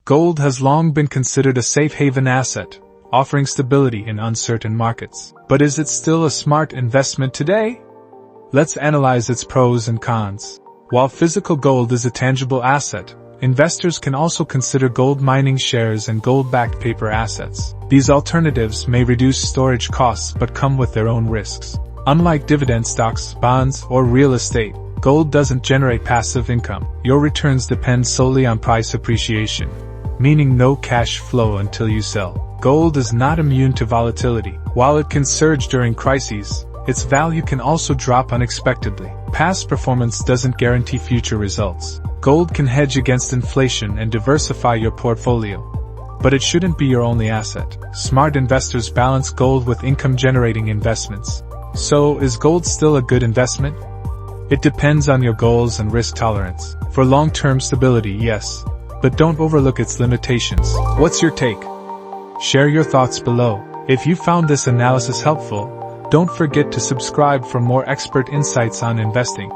Gold has long been considered a safe haven asset, offering stability in uncertain markets. But is it still a smart investment today? Let's analyze its pros and cons. While physical gold is a tangible asset, investors can also consider gold mining shares and gold-backed paper assets. These alternatives may reduce storage costs but come with their own risks. Unlike dividend stocks, bonds, or real estate, gold doesn't generate passive income. Your returns depend solely on price appreciation, meaning no cash flow until you sell. Gold is not immune to volatility. While it can surge during crises, its value can also drop unexpectedly. Past performance doesn't guarantee future results. Gold can hedge against inflation and diversify your portfolio, but it shouldn't be your only asset. Smart investors balance gold with income-generating investments. So, is gold still a good investment? It depends on your goals and risk tolerance. For long-term stability, yes, but don't overlook its limitations. What's your take? Share your thoughts below. If you found this analysis helpful, don't forget to subscribe for more expert insights on investing.